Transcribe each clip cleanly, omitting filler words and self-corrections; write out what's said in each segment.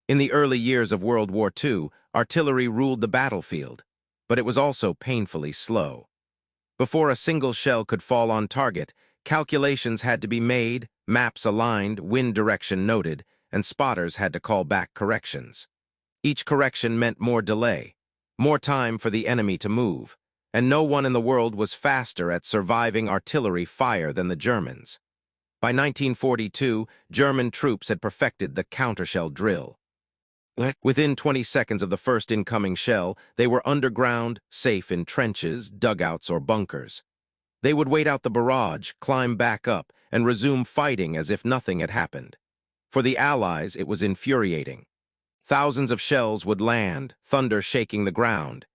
In the early years of World War II, artillery ruled the battlefield, but it was also painfully slow. Before a single shell could fall on target, calculations had to be made, maps aligned, wind direction noted, and spotters had to call back corrections. Each correction meant more delay, more time for the enemy to move, and no one in the world was faster at surviving artillery fire than the Germans. By 1942, German troops had perfected the countershell drill. Within 20 seconds of the first incoming shell, they were underground, safe in trenches, dugouts, or bunkers. They would wait out the barrage, climb back up, and resume fighting as if nothing had happened. For the Allies, it was infuriating. Thousands of shells would land, thunder shaking the ground.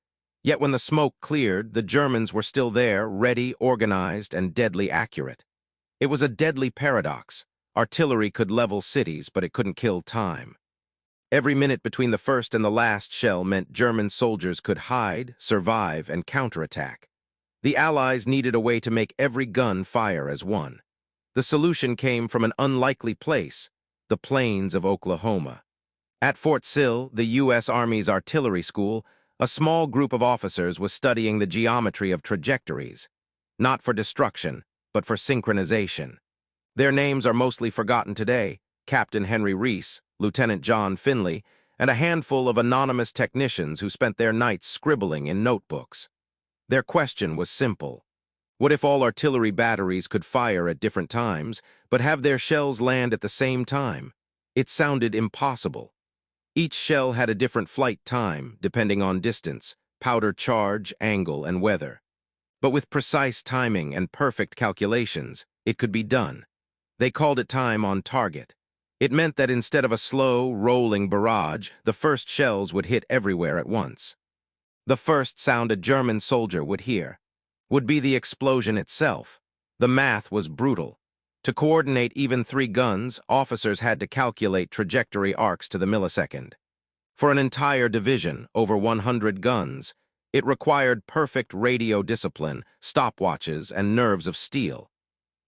Yet when the smoke cleared, the Germans were still there, ready, organized, and deadly accurate. It was a deadly paradox. Artillery could level cities, but it couldn't kill time. Every minute between the first and the last shell meant German soldiers could hide, survive, and counterattack. The Allies needed a way to make every gun fire as one. The solution came from an unlikely place, the plains of Oklahoma. At Fort Sill, the U.S. Army's artillery school, a small group of officers was studying the geometry of trajectories, not for destruction, but for synchronization. Their names are mostly forgotten today: Captain Henry Reese, Lieutenant John Finley, and a handful of anonymous technicians who spent their nights scribbling in notebooks. Their question was simple. What if all artillery batteries could fire at different times, but have their shells land at the same time? It sounded impossible. Each shell had a different flight time, depending on distance, powder charge, angle, and weather. But with precise timing and perfect calculations, it could be done. They called it time on target. It meant that instead of a slow, rolling barrage, the first shells would hit everywhere at once. The first sound a German soldier would hear would be the explosion itself. The math was brutal. To coordinate even 3 guns, officers had to calculate trajectory arcs to the millisecond. For an entire division, over 100 guns, it required perfect radio discipline, stopwatches, and nerves of steel.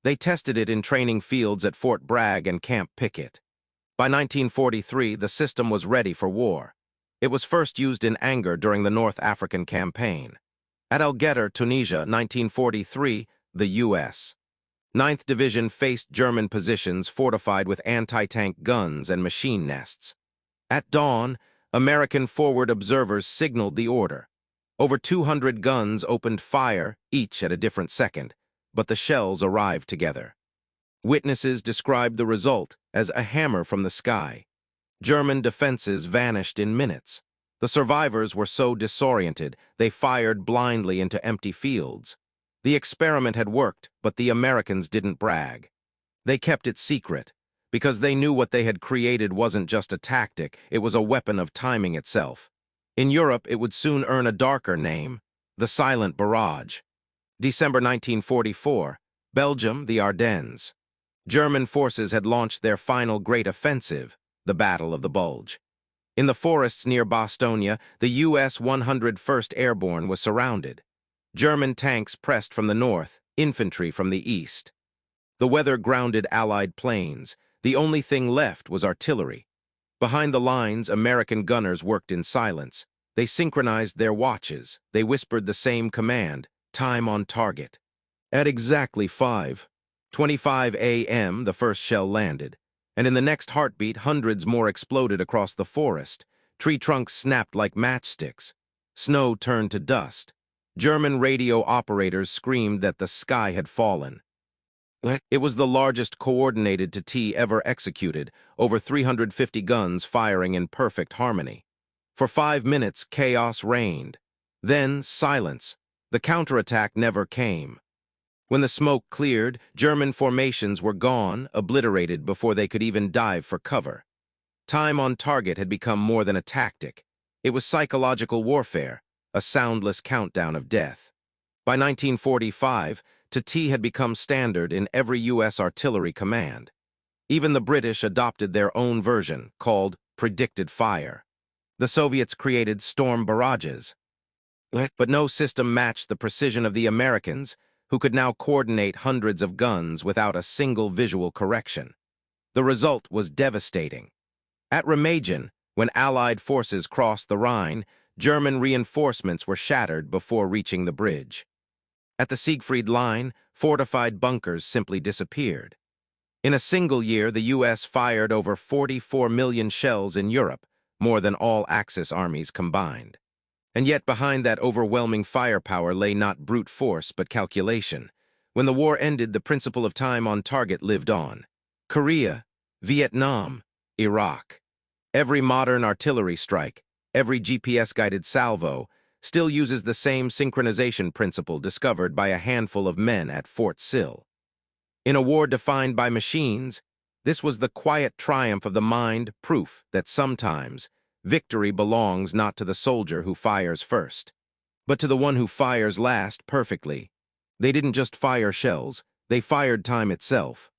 They tested it in training fields at Fort Bragg and Camp Pickett. By 1943, the system was ready for war. It was first used in Anger during the North African Campaign. At El Getter, Tunisia, 1943, the U.S. 9th Division faced German positions fortified with anti-tank guns and machine nests. At dawn, American forward observers signaled the order. Over 200 guns opened fire, each at a different second, but the shells arrived together. Witnesses described the result as a hammer from the sky. German defenses vanished in minutes. The survivors were so disoriented, they fired blindly into empty fields. The experiment had worked, but the Americans didn't brag. They kept it secret, because they knew what they had created wasn't just a tactic, it was a weapon of timing itself. In Europe, it would soon earn a darker name: the Silent Barrage. December 1944, Belgium, the Ardennes. German forces had launched their final great offensive, the Battle of the Bulge. In the forests near Bastogne, the U.S. 101st Airborne was surrounded. German tanks pressed from the north, infantry from the east. The weather grounded Allied planes. The only thing left was artillery. Behind the lines, American gunners worked in silence. They synchronized their watches. They whispered the same command: time on target. At exactly 5:25 a.m., the first shell landed, and in the next heartbeat, hundreds more exploded across the forest. Tree trunks snapped like matchsticks. Snow turned to dust. German radio operators screamed that the sky had fallen. It was the largest coordinated TT ever executed, over 350 guns firing in perfect harmony. For 5 minutes, chaos reigned. Then, silence. The counterattack never came. When the smoke cleared, German formations were gone, obliterated before they could even dive for cover. Time on target had become more than a tactic. It was psychological warfare, a soundless countdown of death. By 1945, TT had become standard in every U.S. artillery command. Even the British adopted their own version, called predicted fire. The Soviets created storm barrages. But no system matched the precision of the Americans, who could now coordinate hundreds of guns without a single visual correction. The result was devastating. At Remagen, When Allied forces crossed the Rhine, German reinforcements were shattered before reaching the bridge. At the Siegfried Line, fortified bunkers simply disappeared. In a single year, the U.S. fired over 44 million shells in Europe, more than all Axis armies combined. And yet behind that overwhelming firepower lay not brute force but calculation. When the war ended, the principle of time on target lived on. Korea, Vietnam, Iraq. Every modern artillery strike, every GPS-guided salvo, still uses the same synchronization principle discovered by a handful of men at Fort Sill. In a war defined by machines, this was the quiet triumph of the mind, proof that sometimes victory belongs not to the soldier who fires first, but to the one who fires last perfectly. They didn't just fire shells, they fired time itself.